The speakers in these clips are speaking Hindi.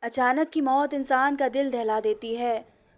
अचानक की मौत इंसान का दिल दहला देती है।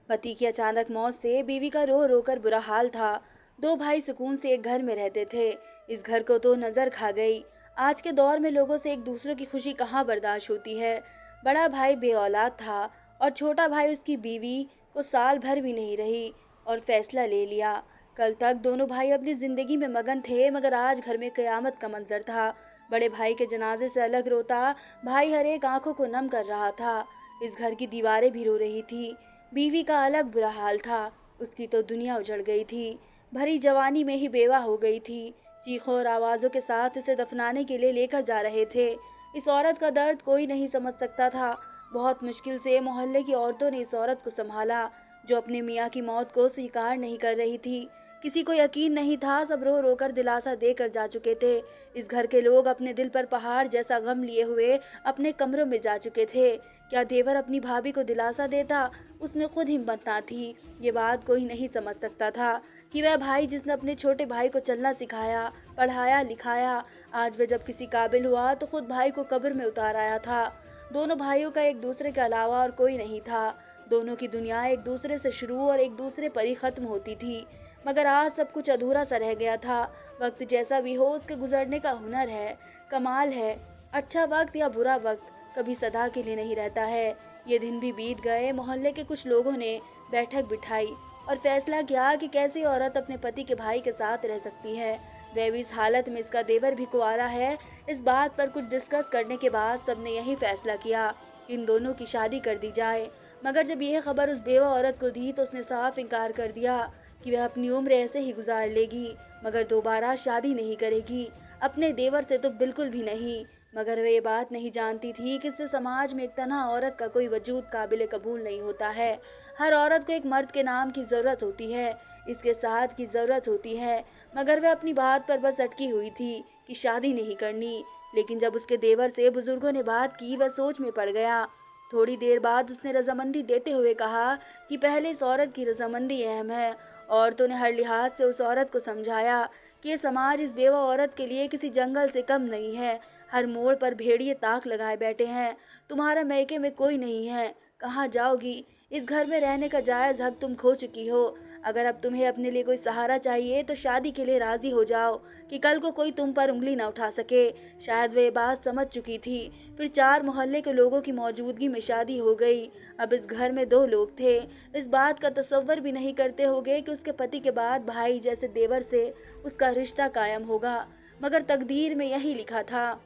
पति की अचानक मौत से बीवी का रो रो कर बुरा हाल था। दो भाई सुकून से एक घर में रहते थे। इस घर को तो नजर खा गई। आज के दौर में लोगों से एक दूसरे की खुशी कहाँ बर्दाश्त होती है। बड़ा भाई बे औलाद था और छोटा भाई उसकी बीवी को साल भर भी नहीं रही और फैसला ले लिया। कल तक दोनों भाई अपनी जिंदगी में मगन थे, मगर आज घर में कयामत का मंजर था। बड़े भाई के जनाजे से अलग रोता भाई हर एक आंखों को नम कर रहा था। इस घर की दीवारें भी रो रही थी। बीवी का अलग बुरा हाल था। उसकी तो दुनिया उजड़ गई थी। भरी जवानी में ही बेवा हो गई थी। चीखों और आवाजों के साथ उसे दफनाने के लिए लेकर जा रहे थे। इस औरत का दर्द कोई नहीं समझ सकता था। बहुत मुश्किल से मोहल्ले की औरतों ने इस औरत को संभाला, जो अपने मियाँ की मौत को स्वीकार नहीं कर रही थी। किसी को यकीन नहीं था, सब रो रो कर दिलासा देकर जा चुके थे। इस घर के लोग अपने दिल पर पहाड़ जैसा गम लिए हुए अपने कमरों में जा चुके थे। क्या देवर अपनी भाभी को दिलासा देता? उसमें खुद हिम्मत ना थी। ये बात कोई नहीं समझ सकता था कि वह भाई जिसने अपने छोटे भाई को चलना सिखाया, पढ़ाया लिखाया, आज वह जब किसी काबिल हुआ तो खुद भाई को कब्र में उतार आया था। दोनों भाइयों का एक दूसरे के अलावा और कोई नहीं था। दोनों की दुनिया एक दूसरे से शुरू और एक दूसरे पर ही खत्म होती थी। मगर आज सब कुछ अधूरा सा रह गया था। वक्त जैसा भी हो, उसके गुजरने का हुनर है, कमाल है। अच्छा वक्त या बुरा वक्त कभी सदा के लिए नहीं रहता है। ये दिन भी बीत गए। मोहल्ले के कुछ लोगों ने बैठक बिठाई और फैसला किया कि कैसी औरत अपने पति के भाई के साथ रह सकती है, वह भी इस हालत में इसका देवर भी कुंवारा है। इस बात पर कुछ डिस्कस करने के बाद सबने यही फैसला किया कि इन दोनों की शादी कर दी जाए। मगर जब यह खबर उस बेवा औरत को दी तो उसने साफ इनकार कर दिया कि वह अपनी उम्र ऐसे ही गुजार लेगी, मगर दोबारा शादी नहीं करेगी। अपने देवर से तो बिल्कुल भी नहीं। मगर वह ये बात नहीं जानती थी कि इससे समाज में एक तन्हा औरत का कोई वजूद काबिल कबूल नहीं होता है। हर औरत को एक मर्द के नाम की ज़रूरत होती है, इसके साथ की ज़रूरत होती है। मगर वह अपनी बात पर बस अटकी हुई थी कि शादी नहीं करनी। लेकिन जब उसके देवर से बुजुर्गों ने बात की, वह सोच में पड़ गया। थोड़ी देर बाद उसने रजामंदी देते हुए कहा कि पहले इस औरत की रजामंदी अहम है। औरतों ने हर लिहाज से उस औरत को समझाया कि ये समाज इस बेवा औरत के लिए किसी जंगल से कम नहीं है। हर मोड़ पर भेड़िए ताक लगाए बैठे हैं। तुम्हारा मैके में कोई नहीं है, कहाँ जाओगी? इस घर में रहने का जायज़ हक तुम खो चुकी हो। अगर अब तुम्हें अपने लिए कोई सहारा चाहिए तो शादी के लिए राजी हो जाओ कि कल को कोई तुम पर उंगली ना उठा सके। शायद वे बात समझ चुकी थी। फिर चार मोहल्ले के लोगों की मौजूदगी में शादी हो गई। अब इस घर में दो लोग थे। इस बात का तसव्वुर भी नहीं करते होगे कि उसके पति के बाद भाई जैसे देवर से उसका रिश्ता कायम होगा। मगर तकदीर में यही लिखा था।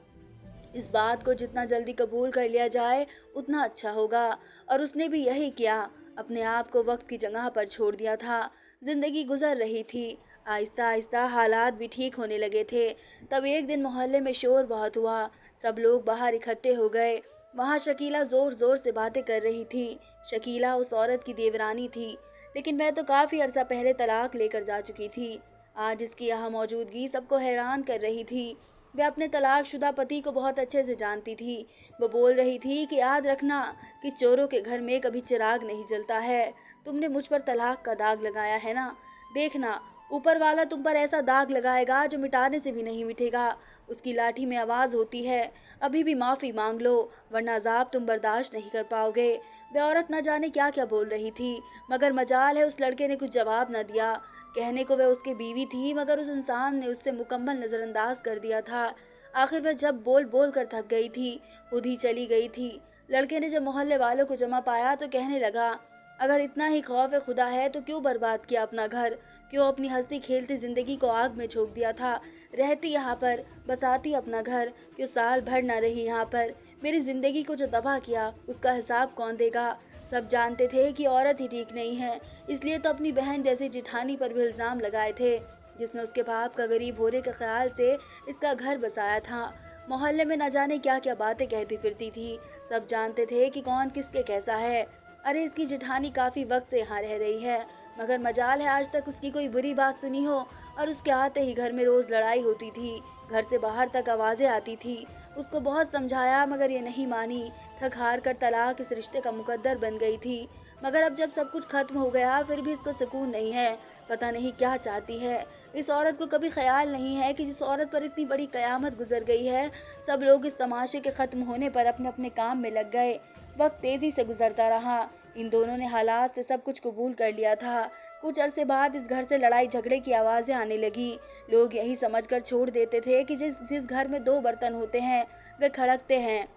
इस बात को जितना जल्दी कबूल कर लिया जाए उतना अच्छा होगा। और उसने भी यही किया। अपने आप को वक्त की जगह पर छोड़ दिया था। जिंदगी गुजर रही थी। आहिस्ता आहिस्ता हालात भी ठीक होने लगे थे। तब एक दिन मोहल्ले में शोर बहुत हुआ। सब लोग बाहर इकट्ठे हो गए। वहाँ शकीला जोर जोर से बातें कर रही थी। शकीला उस औरत की देवरानी थी, लेकिन मैं तो काफ़ी अरसा पहले तलाक लेकर जा चुकी थी। आज इसकी यहाँ मौजूदगी सबको हैरान कर रही थी। वह अपने तलाकशुदा पति को बहुत अच्छे से जानती थी। वो बोल रही थी कि याद रखना कि चोरों के घर में कभी चिराग नहीं जलता है। तुमने मुझ पर तलाक का दाग लगाया है ना, देखना ऊपर वाला तुम पर ऐसा दाग लगाएगा जो मिटाने से भी नहीं मिटेगा। उसकी लाठी में आवाज़ होती है, अभी भी माफ़ी मांग लो वरना अजाब तुम बर्दाश्त नहीं कर पाओगे। वह औरत न जाने क्या क्या बोल रही थी, मगर मजाल है उस लड़के ने कुछ जवाब न दिया। कहने को वह उसकी बीवी थी, मगर उस इंसान ने उससे मुकम्मल नज़रअंदाज कर दिया था। आखिर वह जब बोल बोल कर थक गई थी, खुद ही चली गई थी। लड़के ने जब मोहल्ले वालों को जमा पाया तो कहने लगा, अगर इतना ही खौफ खुदा है तो क्यों बर्बाद किया अपना घर, क्यों अपनी हंसती खेलती ज़िंदगी को आग में झोंक दिया था। रहती यहाँ पर, बसाती अपना घर, क्यों साल भर ना रही यहाँ पर। मेरी ज़िंदगी को जो तबाह किया उसका हिसाब कौन देगा। सब जानते थे कि औरत ही ठीक नहीं है, इसलिए तो अपनी बहन जैसी जिठानी पर भी इल्ज़ाम लगाए थे, जिसने उसके बाप का गरीब होने के ख्याल से इसका घर बसाया था। मोहल्ले में न जाने क्या क्या बातें कहती फिरती थी। सब जानते थे कि कौन किसके कैसा है। अरे इसकी जिठानी काफ़ी वक्त से यहाँ रह रही है, मगर मजाल है आज तक उसकी कोई बुरी बात सुनी हो। और उसके आते ही घर में रोज़ लड़ाई होती थी। घर से बाहर तक आवाज़ें आती थी। उसको बहुत समझाया मगर ये नहीं मानी। थक हार कर तलाक इस रिश्ते का मुकद्दर बन गई थी। मगर अब जब सब कुछ खत्म हो गया फिर भी इसको सुकून नहीं है। पता नहीं क्या चाहती है। इस औरत को कभी ख्याल नहीं है कि जिस औरत पर इतनी बड़ी कयामत गुजर गई है, सब लोग इस तमाशे के ख़त्म होने पर अपने अपने काम में लग गए। वक्त तेज़ी से गुजरता रहा। इन दोनों ने हालात से सब कुछ कबूल कर लिया था। कुछ अरसे बाद इस घर से लड़ाई झगड़े की आवाज़ें आने लगी। लोग यही समझकर छोड़ देते थे कि जिस जिस घर में दो बर्तन होते हैं वे खड़कते हैं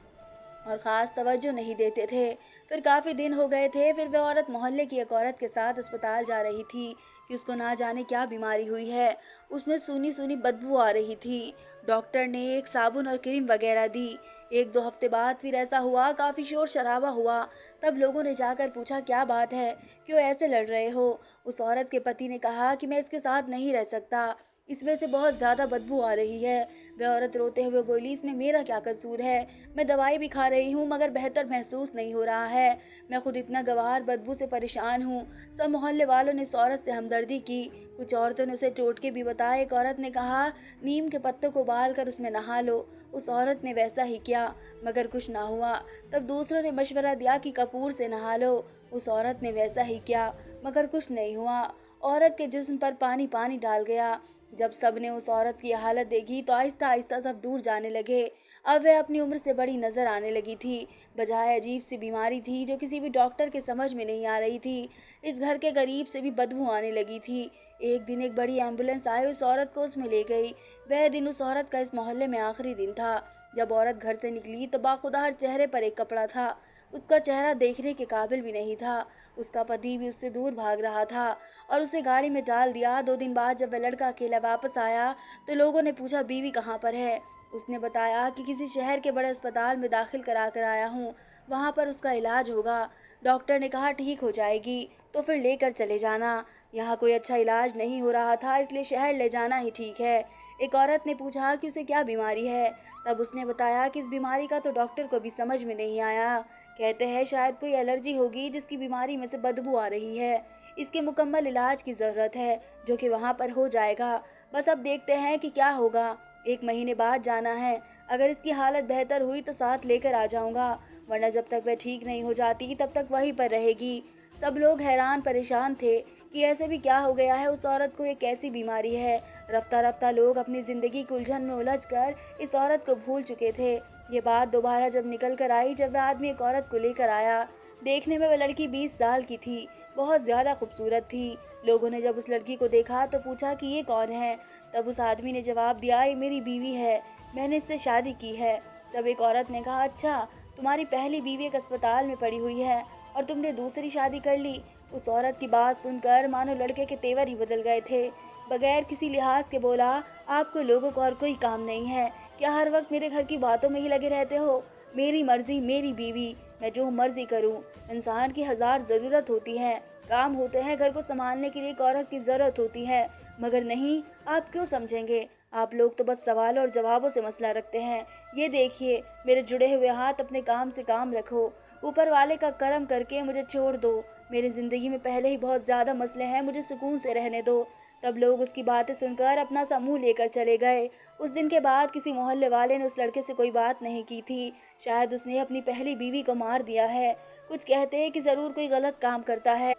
और ख़ास तवज्जो नहीं देते थे। फिर काफ़ी दिन हो गए थे, फिर वह औरत मोहल्ले की एक औरत के साथ अस्पताल जा रही थी कि उसको ना जाने क्या बीमारी हुई है। उसमें सूनी सूनी बदबू आ रही थी। डॉक्टर ने एक साबुन और क्रीम वगैरह दी। 1-2 हफ्ते बाद फिर ऐसा हुआ, काफ़ी शोर शराबा हुआ। तब लोगों ने जाकर पूछा क्या बात है, क्यों ऐसे लड़ रहे हो। उस औरत के पति ने कहा कि मैं इसके साथ नहीं रह सकता, इसमें से बहुत ज़्यादा बदबू आ रही है। वह औरत रोते हुए बोली, इसमें मेरा क्या कसूर है, मैं दवाई भी खा रही हूँ मगर बेहतर महसूस नहीं हो रहा है। मैं खुद इतना गंवार बदबू से परेशान हूँ। सब मोहल्ले वालों ने इस औरत से हमदर्दी की। कुछ औरतों ने उसे टोटके भी बताए। एक औरत ने कहा, नीम के पत्तों को उबाल कर उसमें नहा लो। उस औरत ने वैसा ही किया मगर कुछ ना हुआ। तब दूसरों ने मशवरा दिया कि कपूर से नहा लो। उस औरत ने वैसा ही किया मगर कुछ नहीं हुआ। औरत के जिस्म पर पानी पानी डाल गया। जब सबने उस औरत की हालत देखी तो आहिस्ता आहिस्ता सब दूर जाने लगे। अब वह अपनी उम्र से बड़ी नजर आने लगी थी। बजाय अजीब सी बीमारी थी जो किसी भी डॉक्टर के समझ में नहीं आ रही थी। इस घर के करीब से भी बदबू आने लगी थी। एक दिन एक बड़ी एम्बुलेंस आई, उस औरत को उसमें ले गई। वह दिन उस औरत का इस मोहल्ले में आखिरी दिन था। जब औरत घर से निकली तो बाखुदा हर चेहरे पर एक कपड़ा था। उसका चेहरा देखने के काबिल भी नहीं था। उसका पति भी उससे दूर भाग रहा था और उसे गाड़ी में डाल दिया। 2 दिन बाद जब वह लड़का अकेला वापस आया तो लोगों ने पूछा बीवी कहाँ पर है। उसने बताया कि किसी शहर के बड़े अस्पताल में दाखिल करा कर आया हूँ, वहाँ पर उसका इलाज होगा। डॉक्टर ने कहा ठीक हो जाएगी तो फिर लेकर चले जाना। यहाँ कोई अच्छा इलाज नहीं हो रहा था इसलिए शहर ले जाना ही ठीक है। एक औरत ने पूछा कि उसे क्या बीमारी है। तब उसने बताया कि इस बीमारी का तो डॉक्टर को भी समझ में नहीं आया। कहते हैं शायद कोई एलर्जी होगी जिसकी बीमारी में से बदबू आ रही है। इसके मुकम्मल इलाज की ज़रूरत है जो कि वहाँ पर हो जाएगा। बस अब देखते हैं कि क्या होगा। 1 महीने बाद जाना है। अगर इसकी हालत बेहतर हुई तो साथ लेकर आ जाऊँगा, वरना जब तक वह ठीक नहीं हो जाती तब तक वहीं पर रहेगी। सब लोग हैरान परेशान थे कि ऐसे भी क्या हो गया है उस औरत को, ये कैसी बीमारी है। रफ्ता रफ्ता लोग अपनी ज़िंदगी की उलझन में उलझकर इस औरत को भूल चुके थे। ये बात दोबारा जब निकल कर आई, जब वह आदमी एक औरत को लेकर आया। देखने में वह लड़की 20 साल की थी, बहुत ज़्यादा खूबसूरत थी। लोगों ने जब उस लड़की को देखा तो पूछा कि ये कौन है। तब उस आदमी ने जवाब दिया, ये मेरी बीवी है, मैंने इससे शादी की है। तब एक औरत ने कहा, अच्छा तुम्हारी पहली बीवी एक अस्पताल में पड़ी हुई है और तुमने दूसरी शादी कर ली। उस औरत की बात सुनकर मानो लड़के के तेवर ही बदल गए थे। बगैर किसी लिहाज के बोला, आपको लोगों को और कोई काम नहीं है क्या, हर वक्त मेरे घर की बातों में ही लगे रहते हो। मेरी मर्जी मेरी बीवी, मैं जो मर्जी करूं। इंसान की 1000 ज़रूरत होती है, काम होते हैं, घर को संभालने के लिए एक औरत की ज़रूरत होती है। मगर नहीं, आप क्यों समझेंगे। आप लोग तो बस सवालों और जवाबों से मसला रखते हैं। ये देखिए मेरे जुड़े हुए हाथ, अपने काम से काम रखो। ऊपर वाले का करम करके मुझे छोड़ दो। मेरी ज़िंदगी में पहले ही बहुत ज़्यादा मसले हैं, मुझे सुकून से रहने दो। तब लोग उसकी बातें सुनकर अपना सा मुँह लेकर चले गए। उस दिन के बाद किसी मोहल्ले वाले ने उस लड़के से कोई बात नहीं की थी। शायद उसने अपनी पहली बीवी को मार दिया है। कुछ कहते हैं कि ज़रूर कोई गलत काम करता है।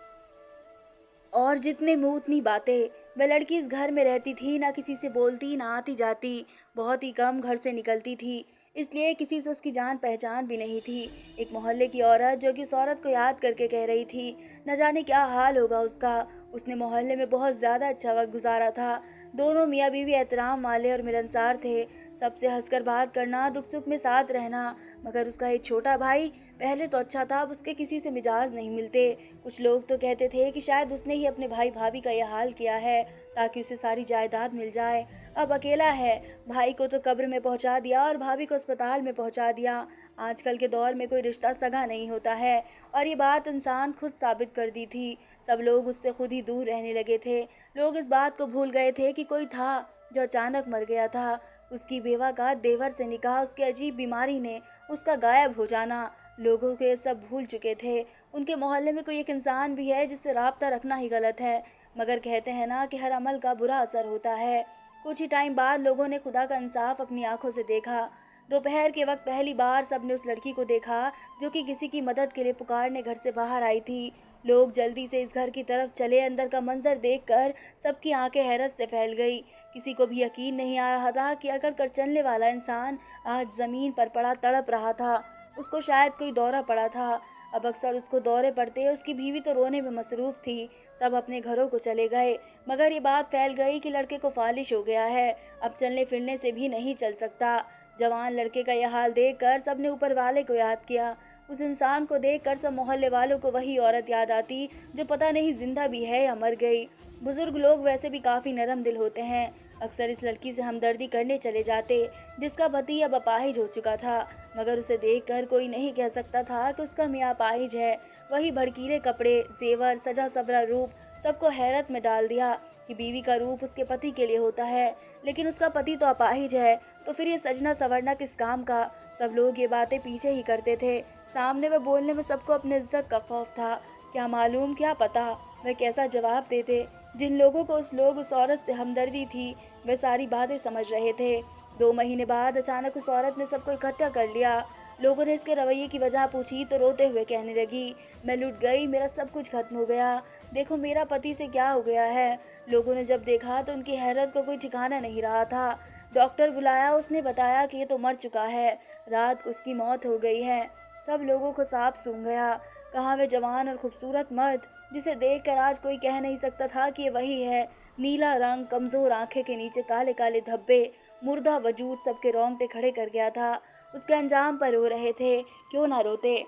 और जितने मुँह उतनी बातें। वह लड़की इस घर में रहती थी, ना किसी से बोलती, ना आती जाती, बहुत ही कम घर से निकलती थी, इसलिए किसी से उसकी जान पहचान भी नहीं थी। एक मोहल्ले की औरत जो कि उस औरत को याद करके कह रही थी, न जाने क्या हाल होगा उसका। उसने मोहल्ले में बहुत ज़्यादा अच्छा वक्त गुजारा था। दोनों मियाँ बीवी एहतराम वाले और मिलनसार थे। सबसे हंसकर बात करना, दुख सुख में साथ रहना। मगर उसका एक छोटा भाई पहले तो अच्छा था, अब उसके किसी से मिजाज नहीं मिलते। कुछ लोग तो कहते थे कि शायद उसने ही अपने भाई भाभी का यह हाल किया है ताकि उसे सारी जायदाद मिल जाए। अब अकेला है, भाई को तो कब्र में पहुंचा दिया और भाभी को अस्पताल में पहुंचा दिया। आजकल के दौर में कोई रिश्ता सगा नहीं होता है और ये बात इंसान खुद साबित कर दी थी। सब लोग उससे खुद ही दूर रहने लगे थे। लोग इस बात को भूल गए थे कि कोई था जो अचानक मर गया था। उसकी बेवा का देवर से निकाह, उसकी अजीब बीमारी ने, उसका गायब हो जाना, लोगों के सब भूल चुके थे। उनके मोहल्ले में कोई एक इंसान भी है जिससे राब्ता रखना ही गलत है। मगर कहते हैं ना कि हर अमल का बुरा असर होता है। कुछ ही टाइम बाद लोगों ने खुदा का इंसाफ अपनी आंखों से देखा। दोपहर के वक्त पहली बार सबने उस लड़की को देखा जो कि किसी की मदद के लिए पुकारने घर से बाहर आई थी। लोग जल्दी से इस घर की तरफ चले। अंदर का मंजर देखकर सबकी आंखें हैरत से फैल गई। किसी को भी यकीन नहीं आ रहा था कि अकड़ कर चलने वाला इंसान आज जमीन पर पड़ा तड़प रहा था। उसको शायद कोई दौरा पड़ा था। अब अक्सर उसको दौरे पड़ते। उसकी बीवी तो रोने में मसरूफ थी। सब अपने घरों को चले गए, मगर ये बात फैल गई कि लड़के को फालिश हो गया है, अब चलने फिरने से भी नहीं चल सकता। जवान लड़के का यह हाल देखकर सबने ऊपर वाले को याद किया। उस इंसान को देखकर सब मोहल्ले वालों को वही औरत याद आती जो पता नहीं जिंदा भी है या मर गई। बुजुर्ग लोग वैसे भी काफी नरम दिल होते हैं। अक्सर इस लड़की से हमदर्दी करने चले जाते जिसका पति अब अपाहिज हो चुका था, मगर उसे देखकर कोई नहीं कह सकता था कि उसका मियाँ अपाहिज है। वही भड़कीले कपड़े, जेवर, सजा सवरा रूप सबको हैरत में डाल दिया कि बीवी का रूप उसके पति के लिए होता है, लेकिन उसका पति तो अपाहिज है, तो फिर ये सजना संवरना किस काम का। सब लोग ये बातें पीछे ही करते थे। सामने व बोलने में सबको अपने इज्जत का खौफ था। क्या मालूम, क्या पता वह कैसा जवाब देते। जिन लोगों को उस औरत से हमदर्दी थी वे सारी बातें समझ रहे थे। 2 महीने बाद अचानक उस औरत ने सबको इकट्ठा कर लिया। लोगों ने इसके रवैये की वजह पूछी तो रोते हुए कहने लगी, मैं लुट गई, मेरा सब कुछ खत्म हो गया। देखो मेरा पति से क्या हो गया है। लोगों ने जब देखा तो उनकी हैरत को कोई ठिकाना नहीं रहा था। डॉक्टर बुलाया, उसने बताया कि ये तो मर चुका है, रात को उसकी मौत हो गई है। सब लोगों को सांप सूंघ गया। कहाँ वे जवान और खूबसूरत मर्द जिसे देखकर आज कोई कह नहीं सकता था कि ये वही है। नीला रंग, कमजोर आंखें के नीचे काले काले धब्बे, मुर्दा वजूद सबके रोंगटे खड़े कर गया था। उसके अंजाम पर रो रहे थे, क्यों ना रोते,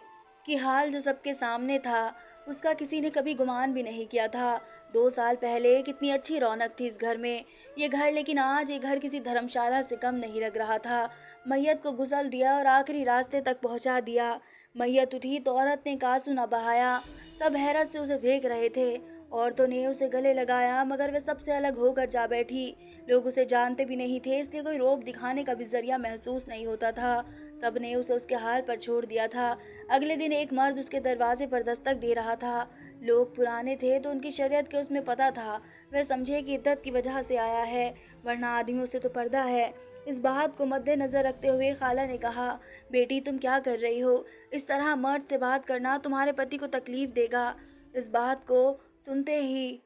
कि हाल जो सबके सामने था उसका किसी ने कभी गुमान भी नहीं किया था। 2 साल पहले कितनी अच्छी रौनक थी इस घर में, ये घर, लेकिन आज ये घर किसी धर्मशाला से कम नहीं लग रहा था। मैयत को गुसल दिया और आखिरी रास्ते तक पहुंचा दिया। मैयत उठी तो औरत ने कांसू न बहाया। सब हैरत से उसे देख रहे थे। औरतों ने उसे गले लगाया, मगर वह सबसे अलग होकर जा बैठी। लोग उसे जानते भी नहीं थे, इसलिए कोई रौब दिखाने का भी जरिया महसूस नहीं होता था। सबने उसे उसके हाल पर छोड़ दिया था। अगले दिन एक मर्द उसके दरवाजे पर दस्तक दे रहा था। लोग पुराने थे तो उनकी शरीयत के उसमें पता था। वह समझे कि इद्दत की वजह से आया है, वरना आदमियों से तो पर्दा है। इस बात को मद्देनजर रखते हुए खाला ने कहा, बेटी तुम क्या कर रही हो, इस तरह मर्द से बात करना तुम्हारे पति को तकलीफ देगा। इस बात को सुनते ही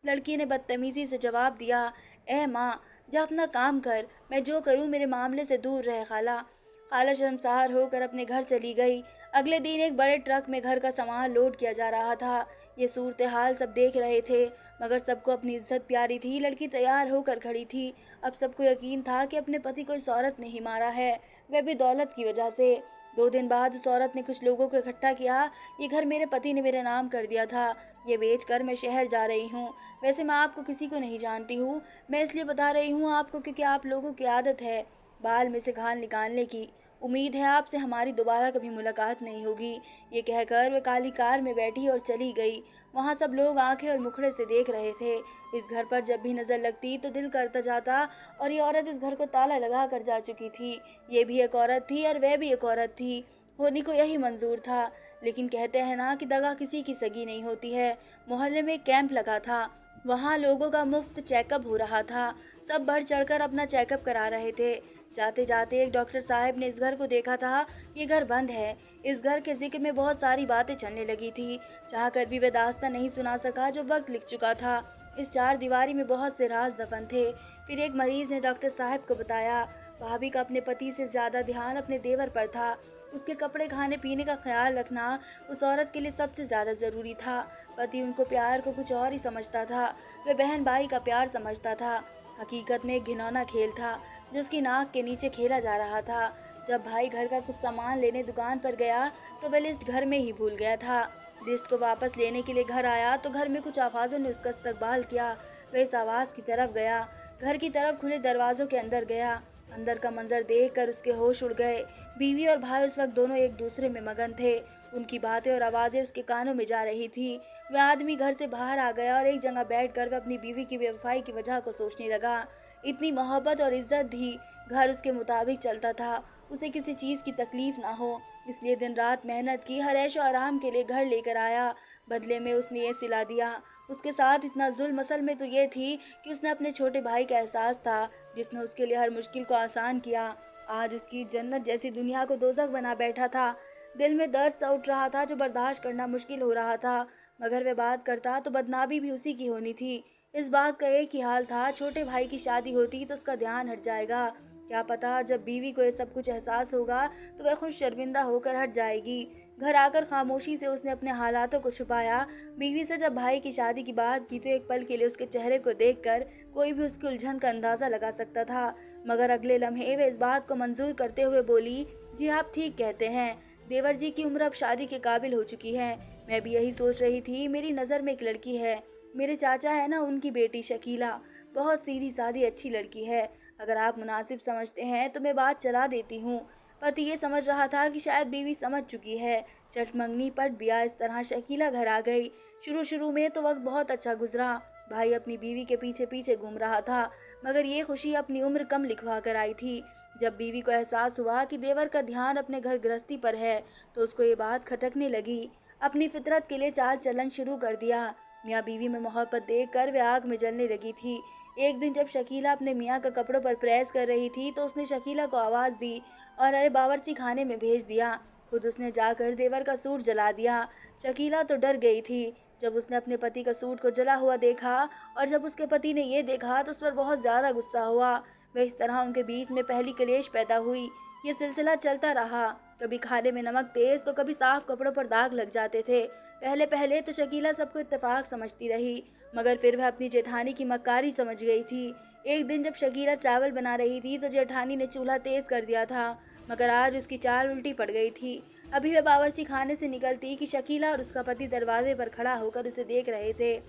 लड़की ने बदतमीजी से जवाब दिया, ए माँ, जा अपना काम कर, मैं जो करूँ मेरे मामले से दूर रहे खाला। खाला शर्मसार होकर अपने घर चली गई। अगले दिन एक बड़े ट्रक में घर का सामान लोड किया जा रहा था। ये सूरत हाल सब देख रहे थे, मगर सबको अपनी इज्जत प्यारी थी। लड़की तैयार होकर खड़ी थी। अब सबको यकीन था कि अपने पति को इस औरत ने ही मारा है, वह भी दौलत की वजह से। 2 दिन बाद उस औरत ने कुछ लोगों को इकट्ठा किया, ये घर मेरे पति ने मेरे नाम कर दिया था, ये बेचकर मैं शहर जा रही हूँ। वैसे मैं आपको किसी को नहीं जानती हूँ, मैं इसलिए बता रही हूँ आपको क्योंकि आप लोगों की आदत है बाल में से खाल निकालने की। उम्मीद है आपसे हमारी दोबारा कभी मुलाकात नहीं होगी। ये कहकर वे काली कार में बैठी और चली गई। वहाँ सब लोग आंखें और मुखड़े से देख रहे थे। इस घर पर जब भी नजर लगती तो दिल करता जाता, और ये औरत इस घर को ताला लगा कर जा चुकी थी। ये भी एक औरत थी और वह भी एक औरत थी, होनी को यही मंजूर था। लेकिन कहते हैं ना कि दगा किसी की सगी नहीं होती है। मोहल्ले में एक कैंप लगा था, वहाँ लोगों का मुफ्त चेकअप हो रहा था। सब बढ़ चढ़कर अपना चेकअप करा रहे थे। जाते जाते एक डॉक्टर साहब ने इस घर को देखा था। ये घर बंद है। इस घर के जिक्र में बहुत सारी बातें चलने लगी थी। चाहकर भी वह दास्तां नहीं सुना सका जो वक्त लिख चुका था। इस 4 दीवारी में बहुत से राज दफन थे। फिर एक मरीज ने डॉक्टर साहब को बताया, भाभी का अपने पति से ज्यादा ध्यान अपने देवर पर था। उसके कपड़े, खाने पीने का ख्याल रखना उस औरत के लिए सबसे ज्यादा जरूरी था। पति उनको प्यार को कुछ और ही समझता था, वह बहन भाई का प्यार समझता था। हकीकत में एक घिनौना खेल था जो उसकी नाक के नीचे खेला जा रहा था। जब भाई घर का कुछ सामान लेने दुकान पर गया तो वह लिस्ट घर में ही भूल गया था। लिस्ट को वापस लेने के लिए घर आया तो घर में कुछ आवाज़ों ने उसका इस्तकबाल किया। वह इस आवाज़ की तरफ गया, घर की तरफ खुले दरवाजों के अंदर गया। अंदर का मंजर देखकर उसके होश उड़ गए। बीवी और भाई उस वक्त दोनों एक दूसरे में मगन थे। उनकी बातें और आवाज़ें उसके कानों में जा रही थी। वह आदमी घर से बाहर आ गया और एक जगह बैठकर वह अपनी बीवी की बेवफाई की वजह को सोचने लगा। इतनी मोहब्बत और इज्जत थी, घर उसके मुताबिक चलता था, उसे किसी चीज़ की तकलीफ ना हो। इसलिए दिन रात मेहनत की, हर ऐशो आराम के लिए घर लेकर आया। बदले में उसने ये सिला दिया। उसके साथ इतना जुल्म असल में तो ये थी कि उसने अपने छोटे भाई का एहसास था, जिसने उसके लिए हर मुश्किल को आसान किया। आज उसकी जन्नत जैसी दुनिया को दोज़ख बना बैठा था। दिल में दर्द सा उठ रहा था जो बर्दाश्त करना मुश्किल हो रहा था। मगर वह बात करता तो बदनामी भी उसी की होनी थी। इस बात का एक ही हाल था, छोटे भाई की शादी होती तो उसका ध्यान हट जाएगा। क्या पता जब बीवी को ये सब कुछ एहसास होगा तो वह खुद शर्मिंदा होकर हट जाएगी। घर आकर खामोशी से उसने अपने हालातों को छुपाया। बीवी से जब भाई की शादी की बात की तो एक पल के लिए उसके चेहरे को देखकर कोई भी उसकी उलझन का अंदाजा लगा सकता था। मगर अगले लम्हे वे इस बात को मंजूर करते हुए बोली, जी आप ठीक कहते हैं, देवर जी की उम्र अब शादी के काबिल हो चुकी है। मैं भी यही सोच रही थी, मेरी नज़र में एक लड़की है, मेरे चाचा है ना, उनकी बेटी शकीला, बहुत सीधी सादी अच्छी लड़की है। अगर आप मुनासिब समझते हैं तो मैं बात चला देती हूँ। पति ये समझ रहा था कि शायद बीवी समझ चुकी है। चट मंगनी पट बिया इस तरह शकीला घर आ गई। शुरू शुरू में तो वक्त बहुत अच्छा गुजरा। भाई अपनी बीवी के पीछे पीछे घूम रहा था, मगर ये खुशी अपनी उम्र कम लिखवा कर आई थी। जब बीवी को एहसास हुआ कि देवर का ध्यान अपने घर गृहस्थी पर है तो उसको ये बात खटकने लगी। अपनी फितरत के लिए चाल चलन शुरू कर दिया। मियाँ बीवी में मोहब्बत देखकर वे आग में जलने लगी थी। एक दिन जब शकीला अपने मियाँ का कपड़ों पर प्रेस कर रही थी तो उसने शकीला को आवाज़ दी और अरे बावर्ची खाने में भेज दिया। खुद उसने जाकर देवर का सूट जला दिया। शकीला तो डर गई थी जब उसने अपने पति का सूट को जला हुआ देखा, और जब उसके पति ने ये देखा तो उस पर बहुत ज़्यादा गुस्सा हुआ। वह इस तरह उनके बीच में पहली कलेश पैदा हुई। ये सिलसिला चलता रहा। कभी खाने में नमक तेज तो कभी साफ कपड़ों पर दाग लग जाते थे। पहले पहले तो शकीला सबको इत्तेफाक समझती रही, मगर फिर वह अपनी जेठानी की मक्कारी समझ गई थी। एक दिन जब शकीला चावल बना रही थी तो जेठानी ने चूल्हा तेज कर दिया था, मगर आज उसकी चाल उल्टी पड़ गई थी। अभी वह बावर्ची खाने से निकलती कि शकीला और उसका पति दरवाजे पर खड़ा होकर उसे देख रहे थे।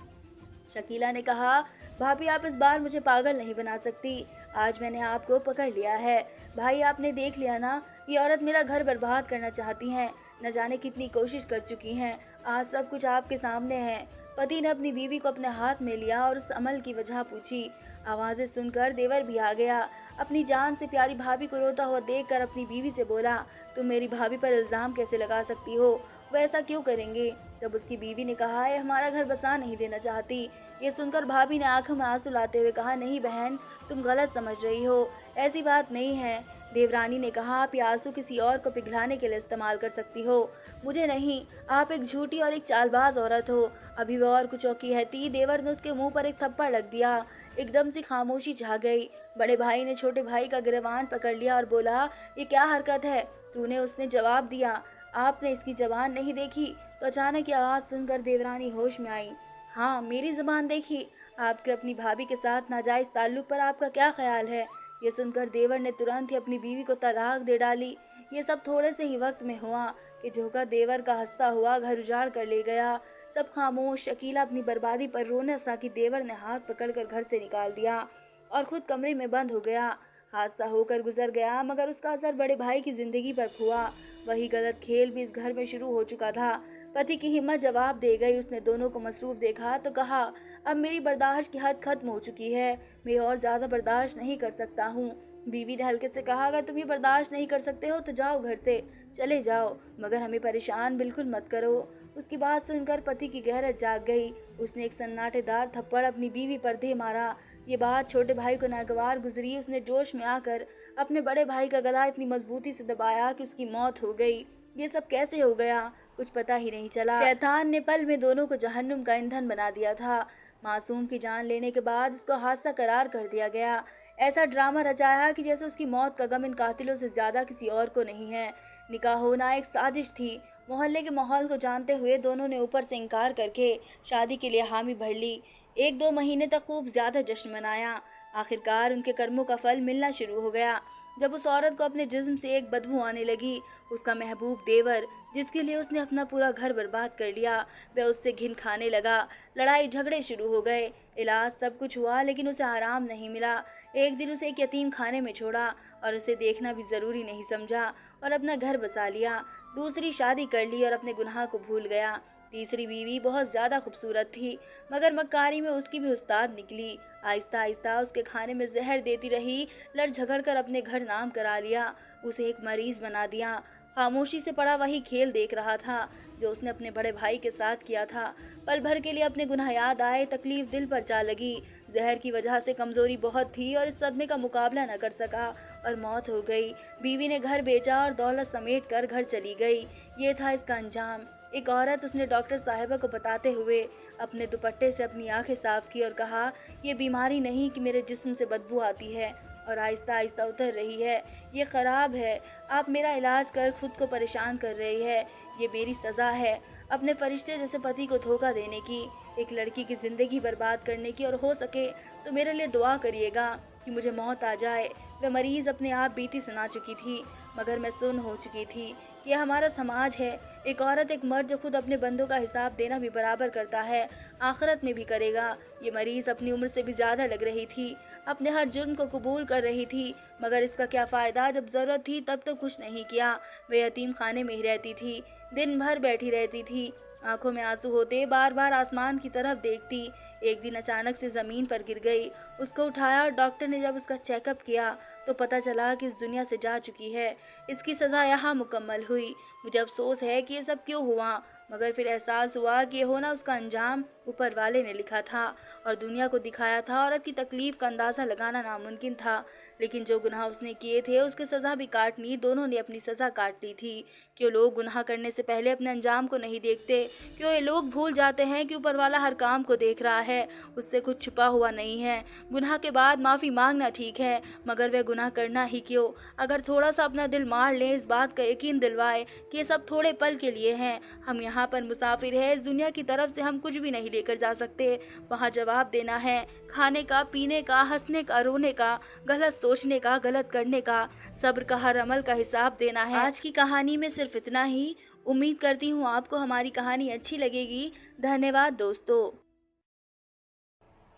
शकीला ने कहा, भाभी आप इस बार मुझे पागल नहीं बना सकती। आज मैंने आपको पकड़ लिया है। भाई आपने देख लिया ना, ये औरत मेरा घर बर्बाद करना चाहती हैं। न जाने कितनी कोशिश कर चुकी हैं। आज सब कुछ आपके सामने है। पति ने अपनी बीवी को अपने हाथ में लिया और उस अमल की वजह पूछी। आवाज़ें सुनकर देवर भी आ गया। अपनी जान से प्यारी भाभी को रोता हुआ देखकर अपनी बीवी से बोला, तुम मेरी भाभी पर इल्ज़ाम कैसे लगा सकती हो? वो ऐसा क्यों करेंगे? तब उसकी बीवी ने कहा, ये हमारा घर बसा नहीं देना चाहती। ये सुनकर भाभी ने आंखों में आंसू लाते हुए कहा, नहीं बहन, तुम गलत समझ रही हो, ऐसी बात नहीं है। देवरानी ने कहा, आप ये आंसू किसी और को पिघलाने के लिए इस्तेमाल कर सकती हो, मुझे नहीं। आप एक झूठी और एक चालबाज औरत हो। अभी वह और कुछ औकी कहती, देवर ने उसके मुंह पर एक थप्पड़ लग दिया। एकदम से खामोशी छा गई। बड़े भाई ने छोटे भाई का गिरबान पकड़ लिया और बोला, ये क्या हरकत है तूने? उसने जवाब दिया, आपने इसकी जबान नहीं देखी? तो अचानक ये आवाज़ सुनकर देवरानी होश में आई। हाँ, मेरी ज़ुबान देखी? आपके अपनी भाभी के साथ नाजायज़ ताल्लुक़ पर आपका क्या ख्याल है? ये सुनकर देवर ने तुरंत ही अपनी बीवी को तलाक दे डाली। ये सब थोड़े से ही वक्त में हुआ कि झोंका देवर का हंसता हुआ घर उजाड़ कर ले गया। सब खामोश। शकीला अपनी बर्बादी पर रोने सा कि देवर ने हाथ पकड़कर घर से निकाल दिया और खुद कमरे में बंद हो गया। हादसा होकर गुजर गया, मगर उसका असर बड़े भाई की जिंदगी पर हुआ। वही गलत खेल भी इस घर में शुरू हो चुका था। पति की हिम्मत जवाब दे गई। उसने दोनों को मसरूफ देखा तो कहा, अब मेरी बर्दाश्त की हद खत्म हो चुकी है, मैं और ज़्यादा बर्दाश्त नहीं कर सकता हूँ। बीवी ने हल्के से कहा, अगर तुम ये बर्दाश्त नहीं कर सकते हो तो जाओ घर से, चले जाओ, मगर हमें परेशान बिल्कुल मत करो। उसकी बात सुनकर पति की गहरत जाग गई। उसने एक सन्नाटेदार थप्पड़ अपनी बीवी पर दे मारा। ये बात छोटे भाई को नागवार गुजरी। उसने जोश में आकर अपने बड़े भाई का गला इतनी मजबूती से दबाया कि उसकी मौत हो गई। ये सब कैसे हो गया, कुछ पता ही नहीं चला। शैतान ने पल में दोनों को जहन्नुम का ईंधन बना दिया था। मासूम की जान लेने के बाद उसको हादसा करार कर दिया गया। ऐसा ड्रामा रचाया कि जैसे उसकी मौत का गम इन कातिलों से ज्यादा किसी और को नहीं है। निकाह होना एक साजिश थी। मोहल्ले के माहौल को जानते हुए दोनों ने ऊपर से इनकार करके शादी के लिए हामी भर ली। एक दो महीने तक खूब ज्यादा जश्न मनाया। आखिरकार उनके कर्मों का फल मिलना शुरू हो गया। जब उस औरत को अपने जिस्म से एक बदबू आने लगी, उसका महबूब देवर, जिसके लिए उसने अपना पूरा घर बर्बाद कर लिया, वह उससे घिन खाने लगा। लड़ाई झगड़े शुरू हो गए। इलाज सब कुछ हुआ, लेकिन उसे आराम नहीं मिला। एक दिन उसे एक यतीम खाने में छोड़ा और उसे देखना भी ज़रूरी नहीं समझा और अपना घर बसा लिया। दूसरी शादी कर ली और अपने गुनाह को भूल गया। तीसरी बीवी बहुत ज़्यादा खूबसूरत थी, मगर मक्कारी में उसकी भी उस्ताद निकली। आहिस्ता आहिस्ता उसके खाने में जहर देती रही। लड़ झगड़ कर अपने घर नाम करा लिया। उसे एक मरीज बना दिया। खामोशी से पड़ा वही खेल देख रहा था जो उसने अपने बड़े भाई के साथ किया था। पल भर के लिए अपने गुनाह याद आए, तकलीफ दिल पर जा लगी। जहर की वजह से कमजोरी बहुत थी और इस सदमे का मुकाबला न कर सका और मौत हो गई। बीवी ने घर बेचा और दौलत समेट कर घर चली गई। ये था इसका अंजाम। एक औरत, उसने डॉक्टर साहिबा को बताते हुए अपने दुपट्टे से अपनी आंखें साफ की और कहा, ये बीमारी नहीं कि मेरे जिस्म से बदबू आती है और आहिस्ता आहिस्ता उतर रही है। ये ख़राब है। आप मेरा इलाज कर खुद को परेशान कर रही है। ये मेरी सज़ा है अपने फरिश्ते जैसे पति को धोखा देने की, एक लड़की की ज़िंदगी बर्बाद करने की। और हो सके तो मेरे लिए दुआ करिएगा कि मुझे मौत आ जाए। वह मरीज़ अपने आप बीती सुना चुकी थी, मगर मैं सुन हो चुकी थी कि यह हमारा समाज है। एक औरत, एक मर्द जो खुद अपने बंदों का हिसाब देना भी बराबर करता है, आखिरत में भी करेगा। ये मरीज़ अपनी उम्र से भी ज़्यादा लग रही थी, अपने हर जुर्म को कबूल कर रही थी, मगर इसका क्या फ़ायदा, जब ज़रूरत थी तब तो कुछ नहीं किया। वह यतीम खाने में ही रहती थी, दिन भर बैठी रहती थी, आंखों में आंसू होते बार बार आसमान की तरफ देखती। एक दिन अचानक से ज़मीन पर गिर गई। उसको उठाया और डॉक्टर ने जब उसका चेकअप किया तो पता चला कि इस दुनिया से जा चुकी है। इसकी सज़ा यहाँ मुकम्मल हुई। मुझे अफसोस है कि ये सब क्यों हुआ, मगर फिर एहसास हुआ कि ये होना उसका अंजाम ऊपर वाले ने लिखा था और दुनिया को दिखाया था। औरत की तकलीफ का अंदाज़ा लगाना नामुमकिन था, लेकिन जो गुनाह उसने किए थे उसकी सज़ा भी काटनी। दोनों ने अपनी सज़ा काट ली थी। क्यों लोग गुनाह करने से पहले अपने अंजाम को नहीं देखते? क्यों ये लोग भूल जाते हैं कि ऊपर वाला हर काम को देख रहा है, उससे कुछ छुपा हुआ नहीं है? गुनाह के बाद माफ़ी मांगना ठीक है, मगर वह गुनाह करना ही क्यों? अगर थोड़ा सा अपना दिल मार लें, इस बात का यकीन दिलवाए कि ये सब थोड़े पल के लिए हैं, हम यहाँ पर मुसाफिर हैं, इस दुनिया की तरफ से हम कुछ भी नहीं लेकर जा सकते। वहाँ जवाब देना है, खाने का, पीने का, हंसने का, रोने का, गलत सोचने का, गलत करने का, सब्र का, हर अमल का हिसाब देना है। आज की कहानी में सिर्फ इतना ही। उम्मीद करती हूँ आपको हमारी कहानी अच्छी लगेगी। धन्यवाद दोस्तों।